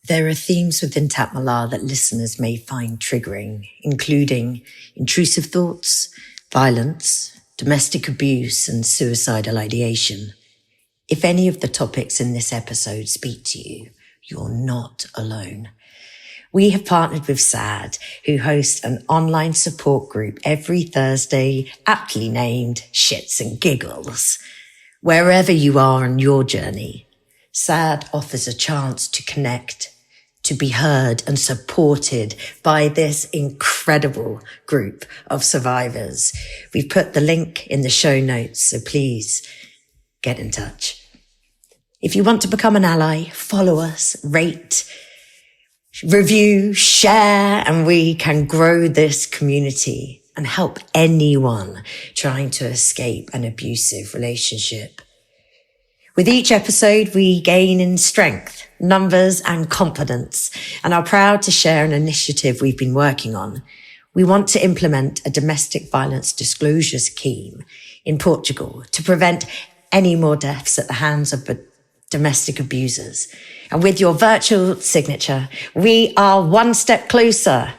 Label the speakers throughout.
Speaker 1: There are themes within Takmalah that listeners may find triggering, including intrusive thoughts, violence, domestic abuse, and suicidal ideation. If any of the topics in this episode speak to you, you're not alone. We have partnered with SAD, who host an online support group every Thursday, aptly named Shits and Giggles. Wherever you are on your journey, SAD offers a chance to connect, to be heard and supported by this incredible group of survivors. We've put the link in the show notes, so please get in touch. If you want to become an ally, follow us, rate, review, share, and we can grow this community and help anyone trying to escape an abusive relationship. With each episode, we gain in strength, numbers, and confidence, and are proud to share an initiative we've been working on. We want to implement a domestic violence disclosure scheme in Portugal to prevent any more deaths at the hands of domestic abusers. And with your virtual signature, we are one step closer,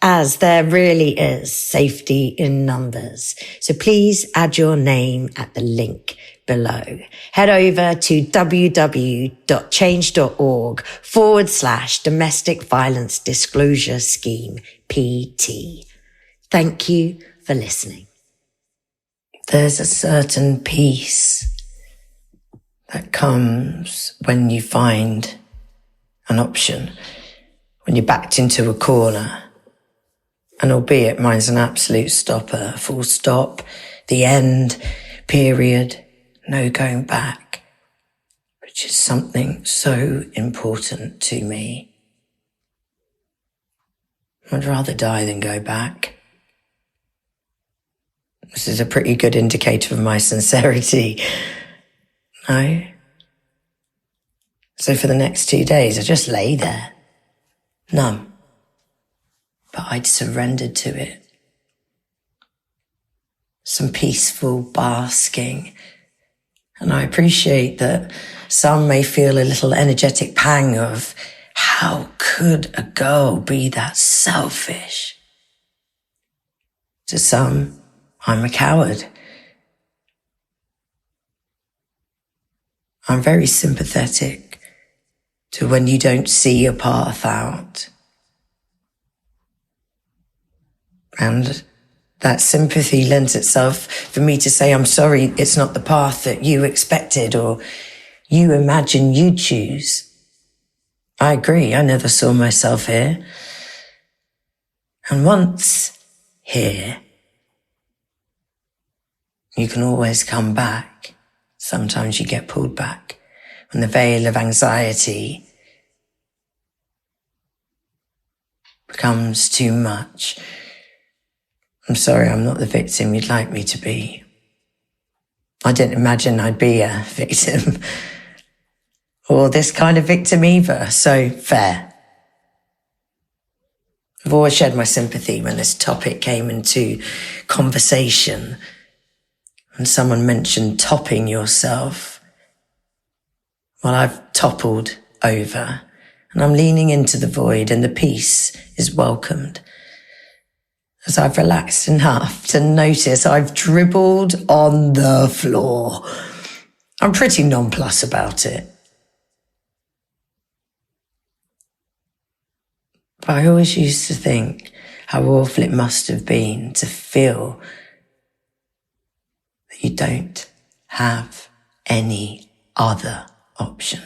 Speaker 1: as there really is safety in numbers. So please add your name at the link below. Head over to www.change.org/domestic violence disclosure scheme PT. Thank you for listening. There's a certain peace that comes when you find an option, when you're backed into a corner. And albeit mine's an absolute stopper, full stop, the end, period, no going back, which is something so important to me. I'd rather die than go back. This is a pretty good indicator of my sincerity. No? So for the next 2 days, I just lay there, numb. But I'd surrendered to it. Some peaceful basking. And I appreciate that some may feel a little energetic pang of, how could a girl be that selfish? To some, I'm a coward. I'm very sympathetic to when you don't see a path out. And that sympathy lends itself for me to say, I'm sorry, it's not the path that you expected or you imagine you'd choose. I agree, I never saw myself here. And once here, you can always come back. Sometimes you get pulled back when the veil of anxiety becomes too much. I'm sorry, I'm not the victim you'd like me to be. I didn't imagine I'd be a victim or this kind of victim either, so fair. I've always shared my sympathy when this topic came into conversation and someone mentioned topping yourself. Well, I've toppled over and I'm leaning into the void and the peace is welcomed. As I've relaxed enough to notice I've dribbled on the floor. I'm pretty nonplussed about it. But I always used to think how awful it must have been to feel that you don't have any other option.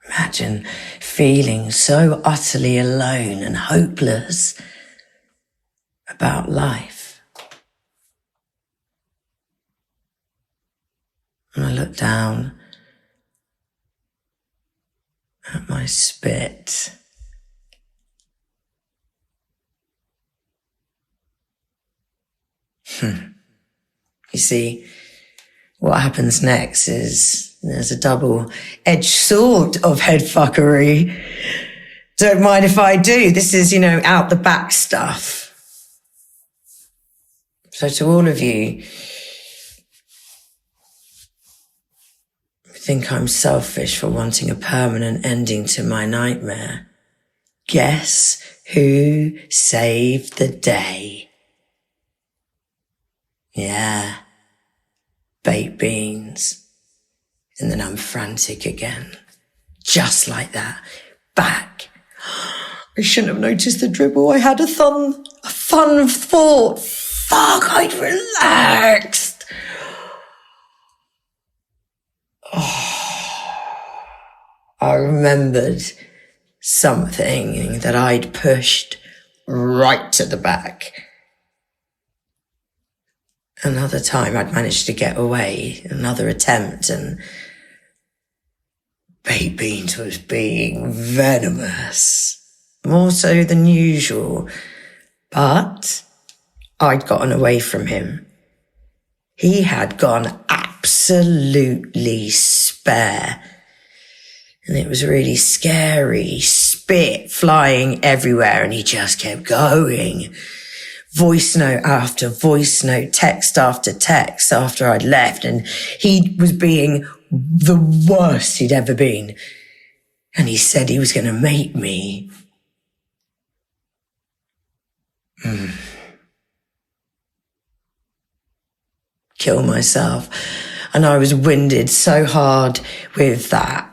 Speaker 1: Imagine feeling so utterly alone and hopeless about life. And I look down at my spit. You see, what happens next is there's a double-edged sword of headfuckery. Don't mind if I do. This is, out the back stuff. So to all of you, think I'm selfish for wanting a permanent ending to my nightmare. Guess who saved the day? Yeah, baked beans. And then I'm frantic again. Just like that. Back. I shouldn't have noticed the dribble. I had a fun thought. Fuck, I'd relaxed. I remembered something that I'd pushed right to the back. Another time I'd managed to get away, another attempt, and baked beans was being venomous, more so than usual. But I'd gotten away from him. He had gone absolutely spare. And it was really scary, spit flying everywhere, and he just kept going. Voice note after voice note, text after text after I'd left, and he was being the worst he'd ever been. And he said he was going to make me. Kill myself. And I was winded so hard with that.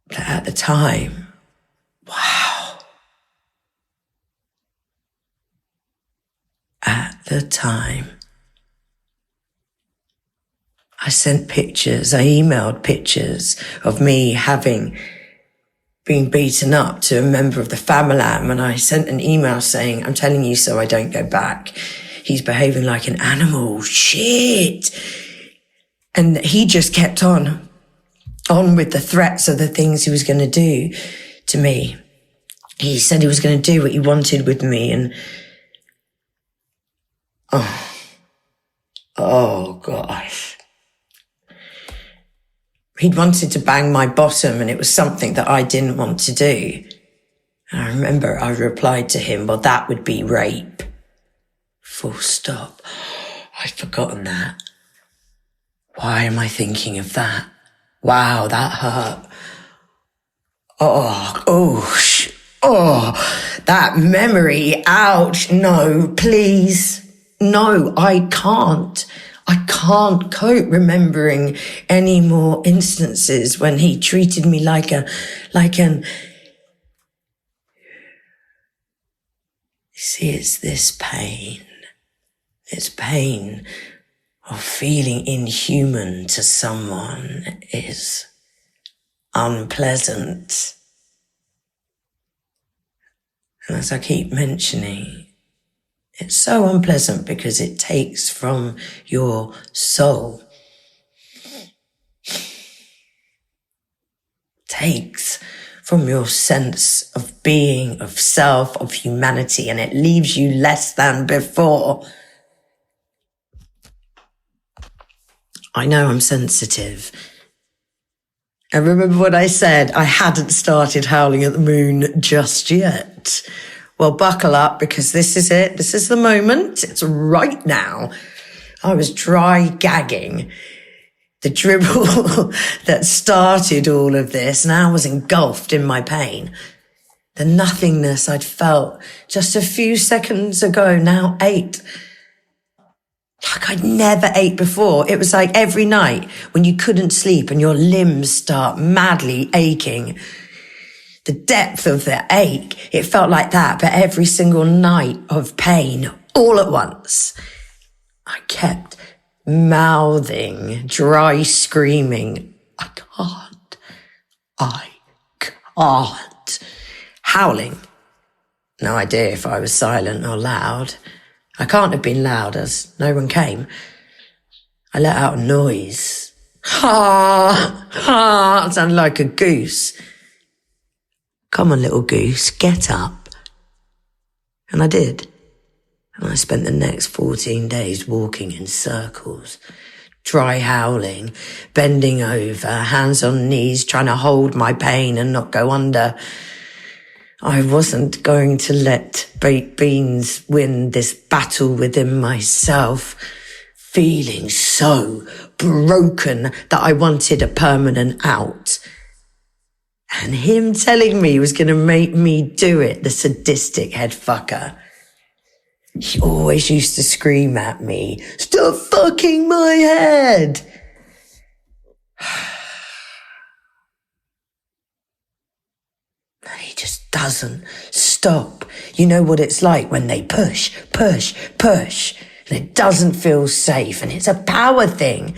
Speaker 1: But at the time, wow. At the time, I sent pictures, I emailed pictures of me having been beaten up to a member of the family, and I sent an email saying, I'm telling you so I don't go back. He's behaving like an animal. Shit. And he just kept on with the threats of the things he was going to do to me. He said he was going to do what he wanted with me, and oh gosh. He'd wanted to bang my bottom, and it was something that I didn't want to do. And I remember I replied to him, well, that would be rape. Full stop. I'd forgotten that. Why am I thinking of that? Wow, that hurt. That memory. Ouch. No, please. No, I can't cope remembering any more instances when he treated me like an. You see, it's this pain of feeling inhuman to someone is unpleasant. And as I keep mentioning, it's so unpleasant because it takes from your soul. Takes from your sense of being, of self, of humanity, and it leaves you less than before. I know I'm sensitive. I remember what I said. I hadn't started howling at the moon just yet. Well, buckle up, because this is it. This is the moment. It's right now. I was dry gagging. The dribble that started all of this now was engulfed in my pain. The nothingness I'd felt just a few seconds ago now ate. Like I'd never ate before. It was like every night when you couldn't sleep and your limbs start madly aching. The depth of the ache, it felt like that, but every single night of pain, all at once. I kept mouthing, dry screaming, I can't. Howling. No idea if I was silent or loud. I can't have been loud as no one came. I let out a noise. Ha! It sounded like a goose. Come on, little goose, get up. And I did. And I spent the next 14 days walking in circles, dry howling, bending over, hands on knees, trying to hold my pain and not go under. I wasn't going to let baked beans win this battle within myself. feeling so broken that I wanted a permanent out. And him telling me he was going to make me do it, the sadistic head fucker. He always used to scream at me, "Stop fucking my head!" And he just doesn't stop. You know what it's like when they push, and it doesn't feel safe, and it's a power thing.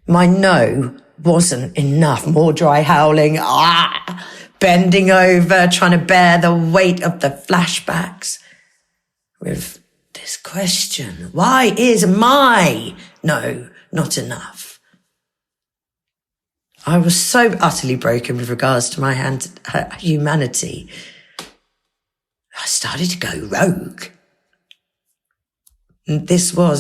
Speaker 1: My no wasn't enough. More dry howling, bending over, trying to bear the weight of the flashbacks. With this question, why is my no not enough? I was so utterly broken with regards to my humanity. I started to go rogue. And I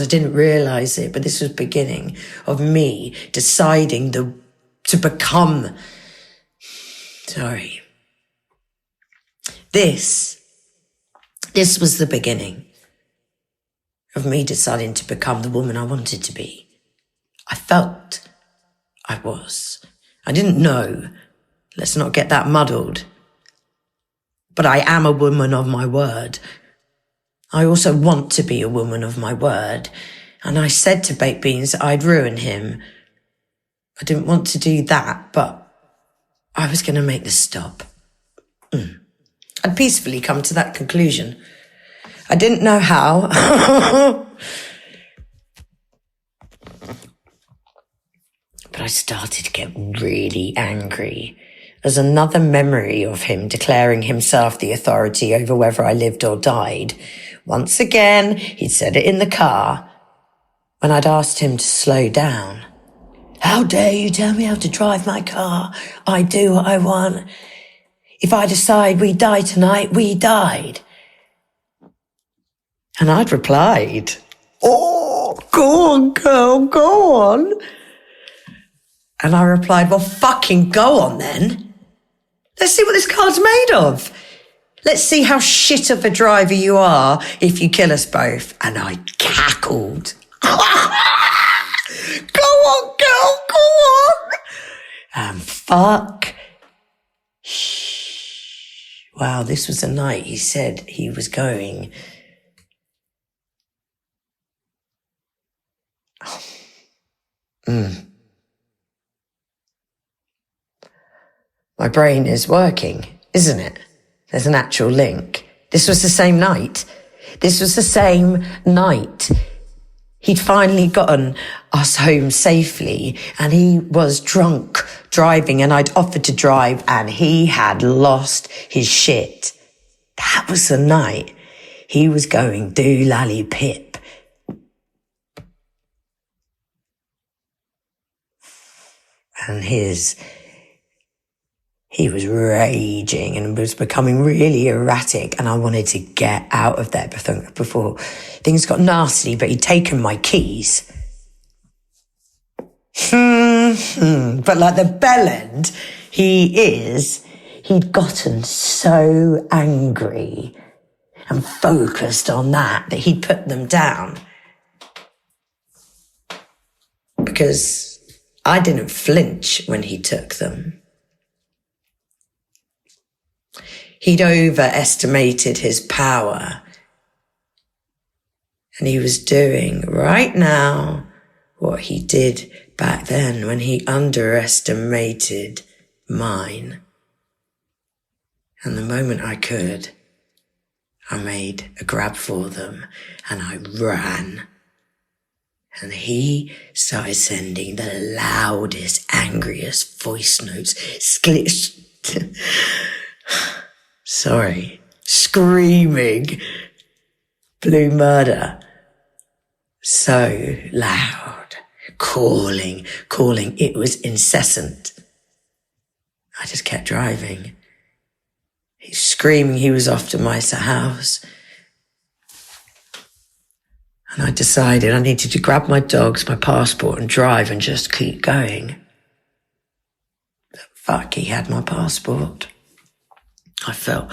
Speaker 1: didn't realise it, but this was the beginning of me deciding to become, This was the beginning of me deciding to become the woman I wanted to be. I felt I was. I didn't know. Let's not get that muddled. But I am a woman of my word. I also want to be a woman of my word. And I said to Baked Beans that I'd ruin him. I didn't want to do that, but I was going to make this stop. I'd peacefully come to that conclusion. I didn't know how. But I started to get really angry as another memory of him declaring himself the authority over whether I lived or died. Once again, he'd said it in the car when I'd asked him to slow down. "How dare you tell me how to drive my car? I do what I want. If I decide we die tonight, we died." And I'd replied, "Oh, go on, girl, go on." And I replied, "Well, fucking go on then. Let's see what this car's made of. Let's see how shit of a driver you are if you kill us both." And I cackled. "Go on, girl, go on." And fuck. Wow, this was the night he said he was going. My brain is working, isn't it? There's an actual link. This was the same night. He'd finally gotten us home safely, and he was drunk driving, and I'd offered to drive, and he had lost his shit. That was the night he was going doolally pip. And he was raging and was becoming really erratic, and I wanted to get out of there before things got nasty, but he'd taken my keys. But like the bellend he'd gotten so angry and focused on that he'd put them down. Because I didn't flinch when he took them. He'd overestimated his power. And he was doing right now what he did back then when he underestimated mine. And the moment I could, I made a grab for them and I ran. And he started sending the loudest, angriest voice notes. Screaming blue murder. So loud. Calling. It was incessant. I just kept driving. He's screaming he was off to my house. And I decided I needed to grab my dogs, my passport, and drive and just keep going. But fuck, he had my passport. I felt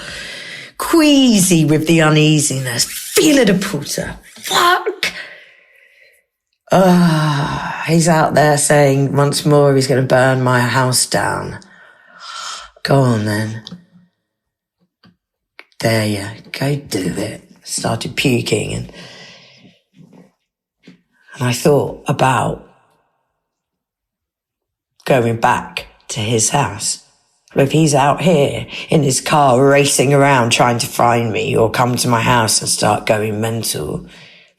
Speaker 1: queasy with the uneasiness. Fila de puta. Fuck. He's out there saying once more he's going to burn my house down. Go on then. There you go, do it. Started puking and I thought about going back to his house. If he's out here in his car racing around trying to find me or come to my house and start going mental,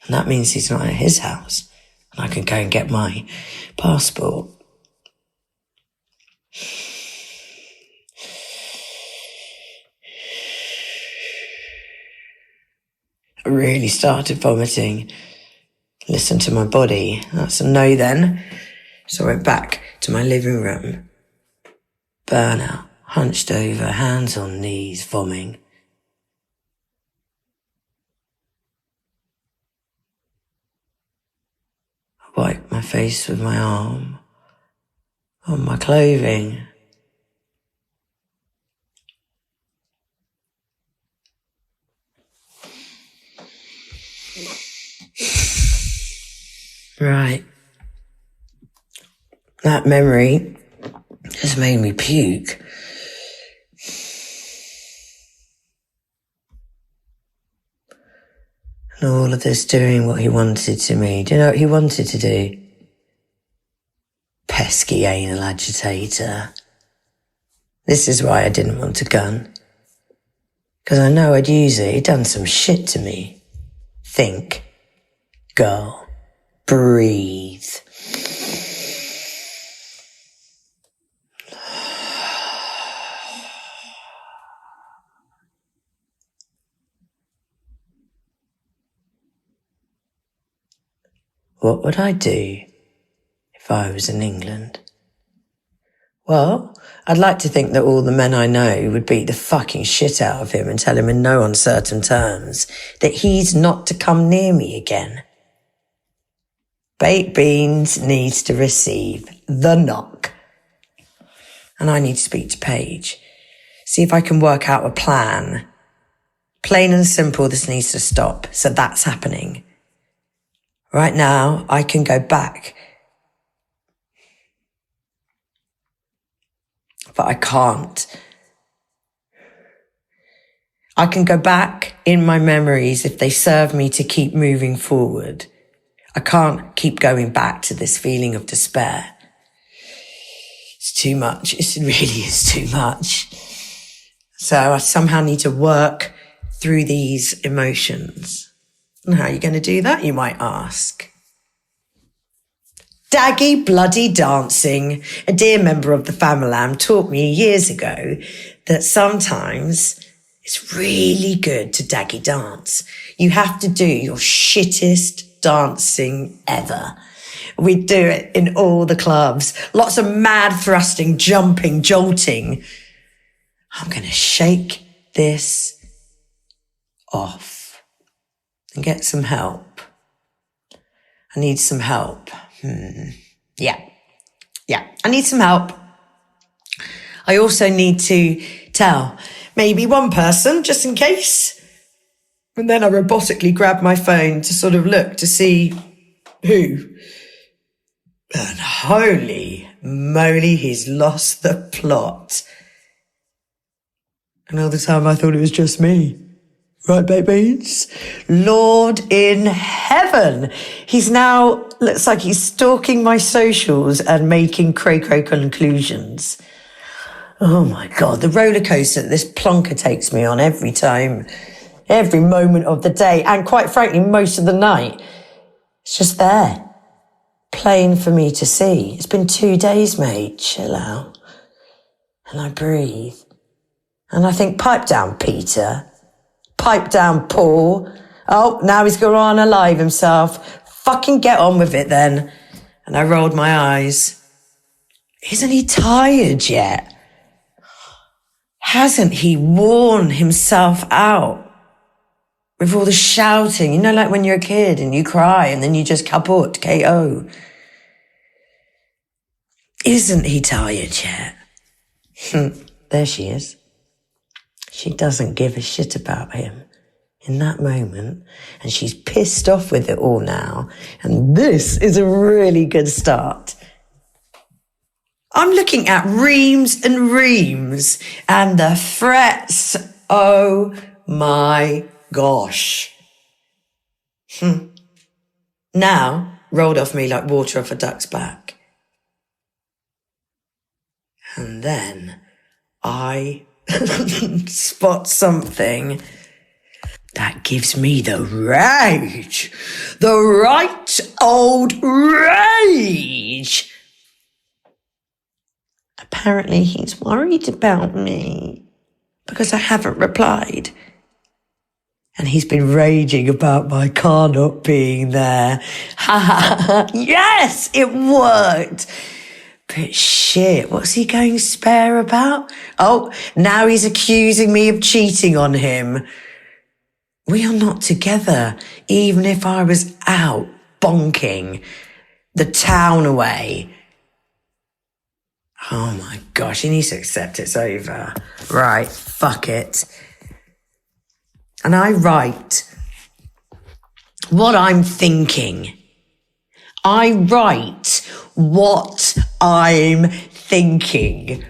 Speaker 1: and that means he's not at his house and I can go and get my passport. I really started vomiting. Listened to my body. That's a no then. So I went back to my living room. Burnout, hunched over, hands on knees, vomiting. I wiped my face with my arm on my clothing. Right. That memory has made me puke. And all of this doing what he wanted to me. Do you know what he wanted to do? Pesky anal agitator. This is why I didn't want a gun. Because I know I'd use it. He'd done some shit to me. Think. Go. Breathe. What would I do if I was in England? Well, I'd like to think that all the men I know would beat the fucking shit out of him and tell him in no uncertain terms that he's not to come near me again. Baked beans needs to receive the knock. And I need to speak to Paige. See if I can work out a plan. Plain and simple, this needs to stop. So that's happening. Right now, I can go back. But I can't. I can go back in my memories if they serve me to keep moving forward. I can't keep going back to this feeling of despair. It's too much. It really is too much. So I somehow need to work through these emotions. And how are you going to do that, you might ask? Daggy bloody dancing. A dear member of the family taught me years ago that sometimes it's really good to daggy dance. You have to do your shittest dancing ever. We do it in all the clubs. Lots of mad thrusting, jumping, jolting. I'm going to shake this off and get some help. I need some help. Yeah, I need some help. I also need to tell maybe one person, just in case. And then I robotically grab my phone to sort of look to see who. And holy moly, he's lost the plot. And all the time I thought it was just me. Right, babies? Lord in heaven. He's now, looks like he's stalking my socials and making cray-cray conclusions. Oh my God, the roller coaster that this plonker takes me on every time, every moment of the day, and quite frankly, most of the night. It's just there, plain for me to see. It's been 2 days, mate. Chill out. And I breathe. And I think, pipe down, Peter. Pipe down, Paul. Oh, now he's going to unalive himself. Fucking get on with it then. And I rolled my eyes. Isn't he tired yet? Hasn't he worn himself out with all the shouting? You know, like when you're a kid and you cry and then you just kaput, KO. Isn't he tired yet? There she is. She doesn't give a shit about him. in that moment, and she's pissed off with it all now. And this is a really good start. I'm looking at reams and reams, and the threats, oh my gosh. Now, rolled off me like water off a duck's back. And then I spot something that gives me the rage. The right old rage. Apparently he's worried about me because I haven't replied. And he's been raging about my car not being there. Ha ha ha. Yes, it worked. But shit, what's he going spare about? Oh, now he's accusing me of cheating on him. We are not together, even if I was out bonking the town away. Oh my gosh, he needs to accept it's over. Right, fuck it. And I write what I'm thinking. I write what I'm thinking.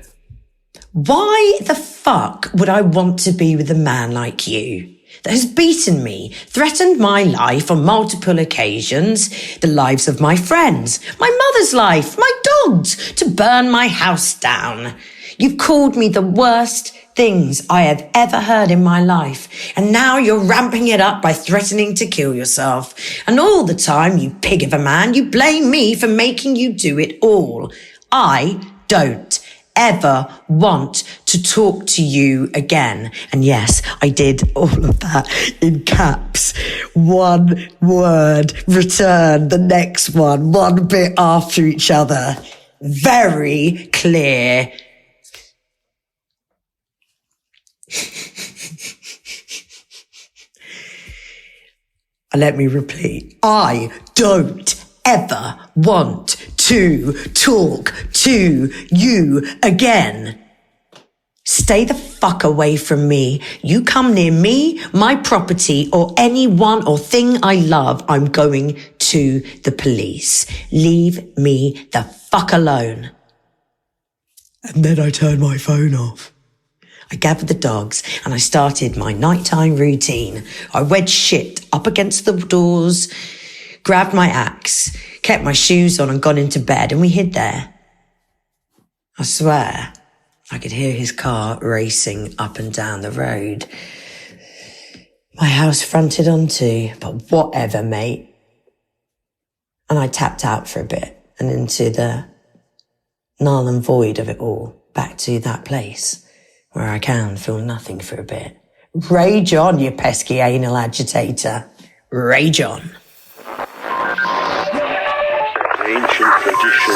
Speaker 1: Why the fuck would I want to be with a man like you that has beaten me, threatened my life on multiple occasions, the lives of my friends, my mother's life, my dogs, to burn my house down? You've called me the worst things I have ever heard in my life, and now you're ramping it up by threatening to kill yourself. And all the time, you pig of a man, you blame me for making you do it all. I don't ever want to talk to you again. And yes, I did all of that in caps. One word, return the next one bit after each other. Very clear. Let me repeat. I don't ever want to talk to you again. Stay the fuck away from me. You come near me, my property, or anyone or thing I love, I'm going to the police. Leave me the fuck alone. And then I turned my phone off. I gathered the dogs and I started my nighttime routine. I wedged shit up against the doors, grabbed my axe, kept my shoes on and got into bed, and we hid there. I swear, I could hear his car racing up and down the road my house fronted onto, but whatever, mate. And I tapped out for a bit and into the null and void of it all, back to that place where I can feel nothing for a bit. Rage on, you pesky anal agitator. Rage on.
Speaker 2: Ancient tradition